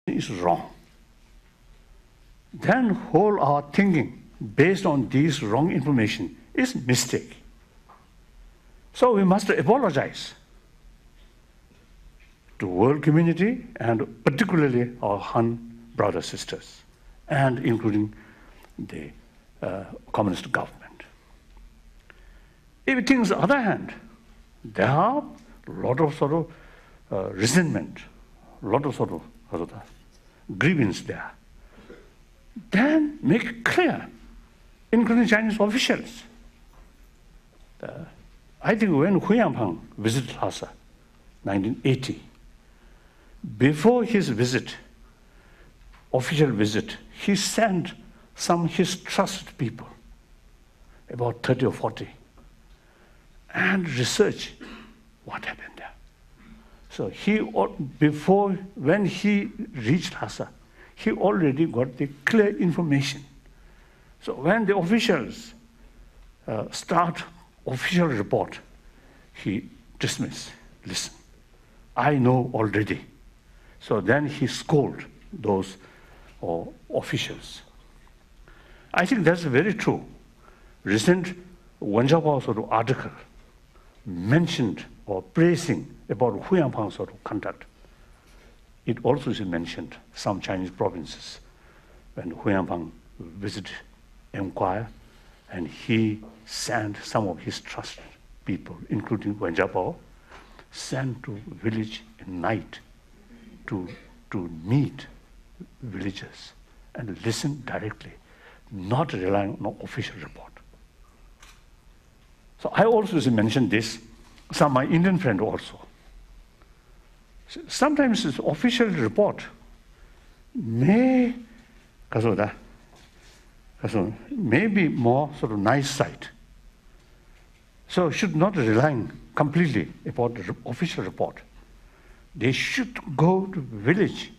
is wrong. Then whole our thinking based on this wrong information is mistake. So we must apologize to world community and particularly our Han brothers, sisters, and including the communist government. If things, on the other hand, there are a lot of sort of resentment, a lot of sort of grievance there. Then make it clear, including Chinese officials. I think when Hu Yanpeng visited Lhasa, 1980, before his visit, official visit, he sent some of his trusted people, about 30 or 40, and research what happened there. So when he reached Lhasa, he already got the clear information. So when the officials start official report, he dismiss. Listen, I know already. So then he scolded those officials. I think that's very true. Recent Wen Jiabao sort of article mentioned or praising about Hu Yanpeng sort of conduct. It also is mentioned some Chinese provinces when Hu Yanpeng visited, inquire, and he sent some of his trusted people, including Wen Jiabao, sent to village at night to meet villagers and listen directly, not relying on official report. So I also mentioned this, some of my Indian friends also. Sometimes this official report may be more sort of nice side. So should not rely completely upon the official report. They should go to village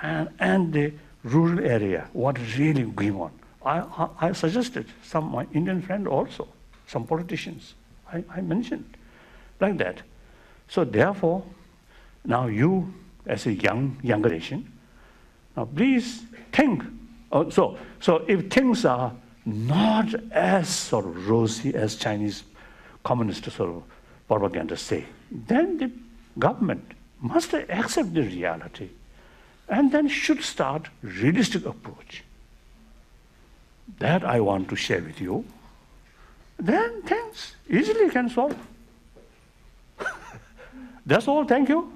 and the rural area, what is really going on. I suggested some of my Indian friends also, some politicians, I mentioned like that. So therefore, now you as a younger nation, now please think. So if things are not as sort of rosy as Chinese communist sort of propaganda say, then the government must accept the reality and then should start realistic approach. That I want to share with you. Then things easily can solve. That's all, thank you.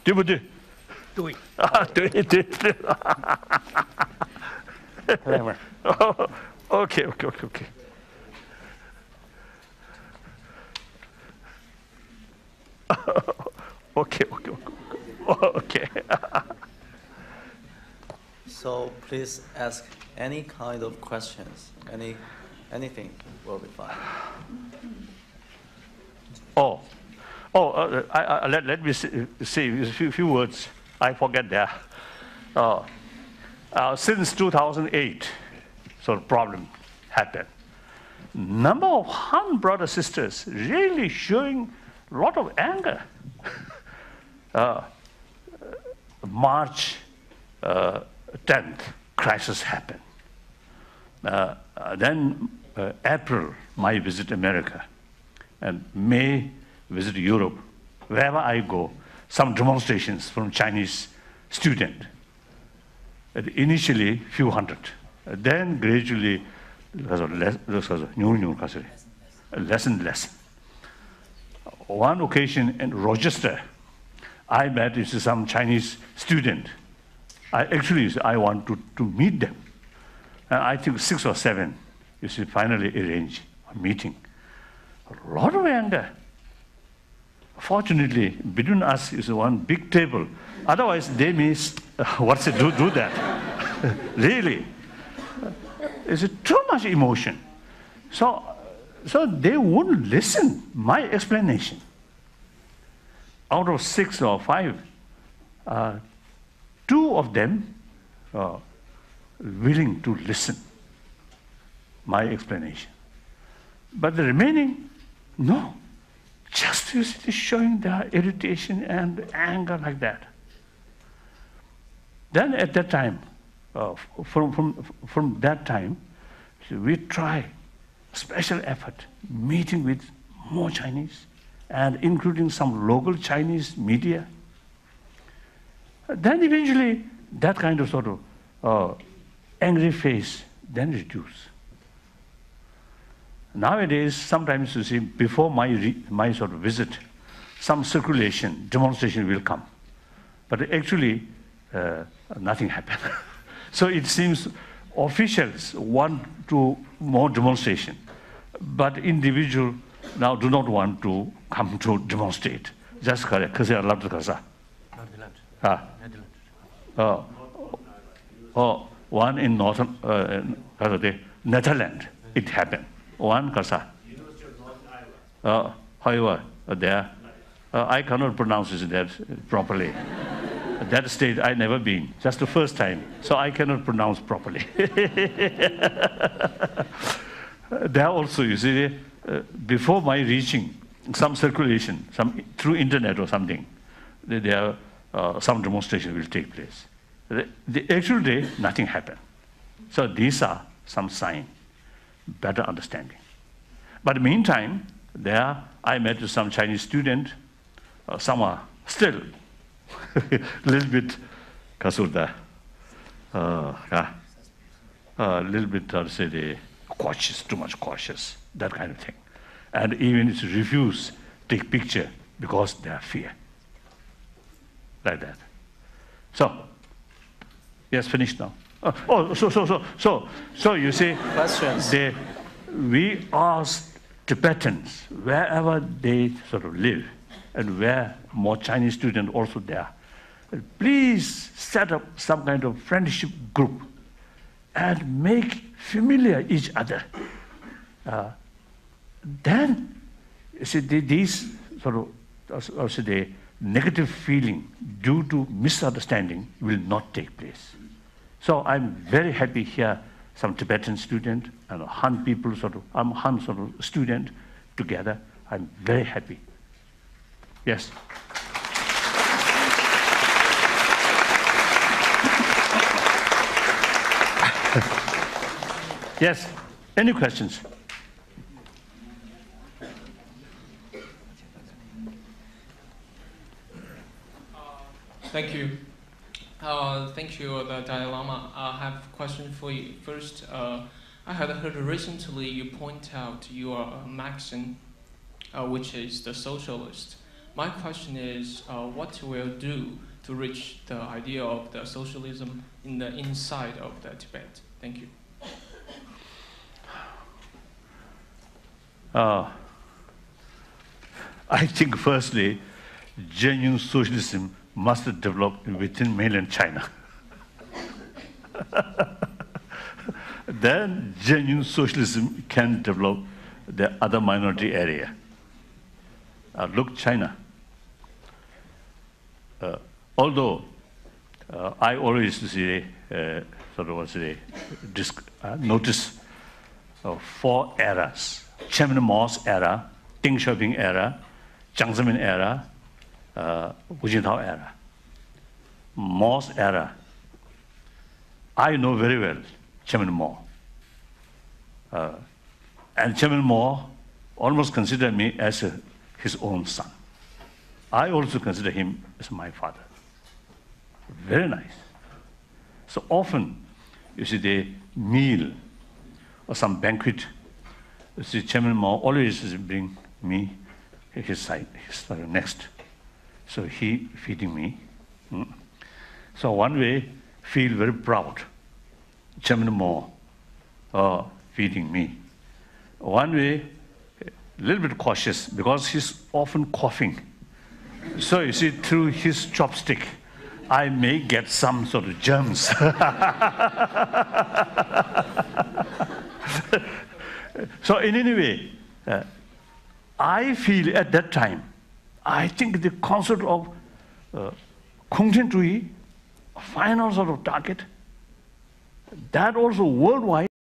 对不对？对。对对对。OK。OK. So please ask any kind of questions, anything will be fine. Let me say a few words. I forget that. Since 2008, so problem happened. Number of Han brothers sisters really showing a lot of anger. March 10th, crisis happened. Then April, my visit America, and May, visit Europe. Wherever I go, some demonstrations from Chinese students. Initially, few hundred. Then gradually, less and less. One occasion in Rochester, I met some Chinese student. I want to meet them. And I think 6 or 7, finally arrange a meeting. A lot of anger. Fortunately, between us is one big table. Otherwise, they may do that. Really, it's too much emotion. So they wouldn't listen my explanation. Out of 6 or 5, 2 of them willing to listen my explanation. But the remaining, no. Just showing their irritation and anger like that. Then at that time, from that time, we try special effort, meeting with more Chinese, and including some local Chinese media. Then eventually, that kind of sort of angry face then reduce. Nowadays, sometimes you see, before my sort of visit, some circulation, demonstration will come. But actually, nothing happened. So it seems officials want to more demonstration, but individual now do not want to come to demonstrate. Just correct, because they are allowed to kasa. One in northern Netherlands, it happened. One kasa. However, there, I cannot pronounce that properly. That state I never been, just the first time, so I cannot pronounce properly. There also, you see, before my reaching, some circulation, some through internet or something, there some demonstration will take place. The actual day, nothing happened. So these are some signs, better understanding. But meantime, there I met some Chinese student. Some are still a little bit kasurda, a little bit, I'll say, the cautious, too much cautious, that kind of thing. And even if refuse take picture because they are fear, like that. So, yes, finished now. So you see, Questions? we ask Tibetans wherever they sort of live, and where more Chinese students also there, please set up some kind of friendship group and make familiar each other. Then, you see, these sort of, also the negative feeling due to misunderstanding will not take place. So I'm very happy here, some Tibetan student and Han people I'm Han sort of student together. I'm very happy. Yes. Yes. Any questions? Thank you. Thank you, the Dalai Lama. I have a question for you. First, I had heard recently you point out your maxim, which is the socialist. My question is, what will do to reach the idea of the socialism in the inside of the Tibet? Thank you. I think firstly, genuine socialism must develop within mainland China. Then genuine socialism can develop the other minority area. Look, China. Although I always say, notice 4 eras: Chairman Mao's era, Deng Xiaoping era, Jiang Zemin era, Hu Jintao era. Mao's era, I know very well Chairman Mao. And Chairman Mao almost considered me as his own son. I also consider him as my father. Very nice. So often, you see, the meal or some banquet, you see, Chairman Mao always bring me his side, his next. So he feeding me. So one way, feel very proud. Chairman Mao feeding me. One way, a little bit cautious because he's often coughing. So you see, through his chopstick, I may get some sort of germs. So in any way, I feel at that time, I think the concept of Kongtian Zhuyi, final sort of target, That also worldwide.